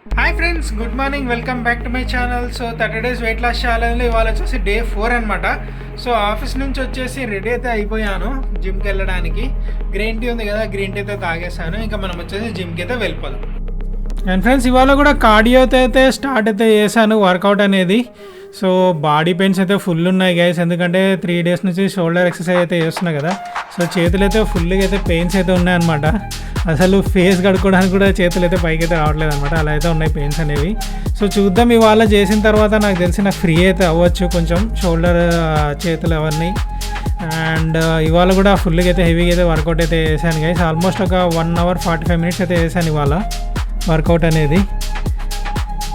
Hi friends, good morning. Welcome back to my channel. So 30 days weight loss ఛాలెంజ్లో ఇవాళ వచ్చేసి day 4 అనమాట. So office నుంచి వచ్చేసి రెడీ అయితే అయిపోయాను జిమ్కి వెళ్ళడానికి. గ్రీన్ టీ ఉంది కదా, గ్రీన్ టీ అయితే తాగేసాను. ఇంకా మనం వచ్చేసి జిమ్కి అయితే వెళ్ళిపోదాం. అండ్ ఫ్రెండ్స్, ఇవాళ కూడా కార్డియోతో అయితే స్టార్ట్ అయితే చేశాను వర్కౌట్ అనేది. సో బాడీ పెయిన్స్ అయితే ఫుల్ ఉన్నాయి గైస్, ఎందుకంటే 3 days నుంచి షోల్డర్ ఎక్సర్సైజ్ అయితే చేస్తున్నా కదా. సో చేతులు అయితే ఫుల్గా అయితే పెయిన్స్ అయితే ఉన్నాయన్నమాట. అసలు ఫేస్ కడుక్కోవడానికి కూడా చేతులు అయితే పైకి అయితే రావట్లేదు అనమాట, అలా అయితే ఉన్నాయి పెయిన్స్ అనేవి. సో చూద్దాం, ఇవాళ చేసిన తర్వాత నాకు తెలిసి నాకు ఫ్రీ అయితే అవ్వచ్చు కొంచెం షోల్డర్ చేతులు అవన్నీ. అండ్ ఇవాళ కూడా ఫుల్గా అయితే హెవీగా అయితే వర్కౌట్ అయితే చేశాను గైస్. ఆల్మోస్ట్ ఒక 1 hour 45 minutes అయితే చేశాను ఇవాళ వర్కౌట్ అనేది.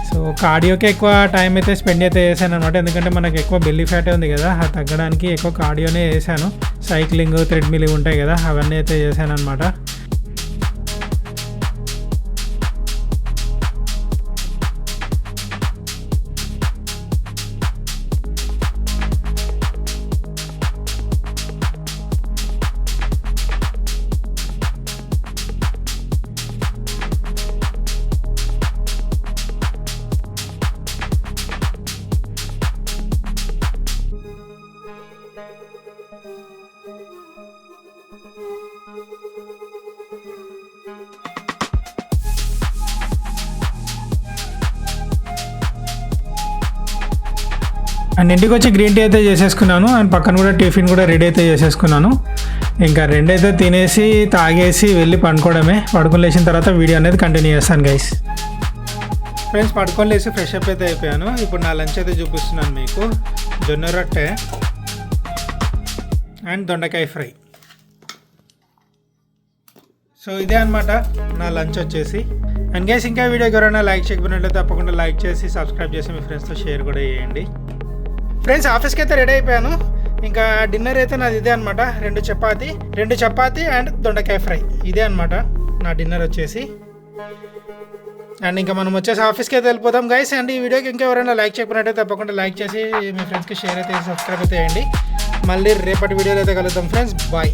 సో కార్డియోకి ఎక్కువ టైం అయితే స్పెండ్ అయితే చేశాను అనమాట, ఎందుకంటే మనకు ఎక్కువ బెల్లీ ఫ్యాటే ఉంది కదా, అది తగ్గడానికి ఎక్కువ కార్డియోనే చేశాను. సైక్లింగ్, థ్రెడ్మిల్ ఇవి ఉంటాయి కదా, అవన్నీ అయితే చేశాను అనమాట. అండ్ ఇంటికి వచ్చి గ్రీన్ టీ అయితే చేసేసుకున్నాను. అండ్ పక్కన కూడా టిఫిన్ కూడా రెడీ అయితే చేసేసుకున్నాను. ఇంకా రెండైతే తినేసి తాగేసి వెళ్ళి పడుకోవడమే. పడుకొని లేచిన తర్వాత వీడియో అనేది కంటిన్యూ చేస్తాను గైస్. ఫ్రెండ్స్, పడుకొని లేసి ఫ్రెష్ అప్ అయితే అయిపోయాను. ఇప్పుడు నా లంచ్ అయితే చూపిస్తున్నాను మీకు. జొన్న రొట్టె అండ్ దొండకాయ ఫ్రై. సో ఇదే అనమాట నా లంచ్ వచ్చేసి. అండ్ గైస్, ఇంకా వీడియోకి ఎవరైనా లైక్ చేయకపోయినట్లయితే తప్పకుండా లైక్ చేసి సబ్స్క్రైబ్ చేసి మీ ఫ్రెండ్స్తో షేర్ కూడా చేయండి. ఫ్రెండ్స్, ఆఫీస్కి అయితే రెడీ అయిపోయాను. ఇంకా డిన్నర్ అయితే నాది ఇదే అనమాట. 2 చపాతీ అండ్ దొండకాయ ఫ్రై. ఇదే అనమాట నా డిన్నర్ వచ్చేసి. అండ్ ఇంకా మనం వచ్చేసి ఆఫీస్కి అయితే వెళ్ళిపోతాం గైస్. అండ్ ఈ వీడియోకి ఇంకా ఎవరైనా లైక్ చేయకపోయినట్టయితే తప్పకుండా లైక్ చేసి మీ ఫ్రెండ్స్కి షేర్ అయితే సబ్స్క్రైబ్ అయితే చేయండి. మళ్ళీ రేపటి వీడియోలో అయితే కలుద్దాం ఫ్రెండ్స్. బాయ్.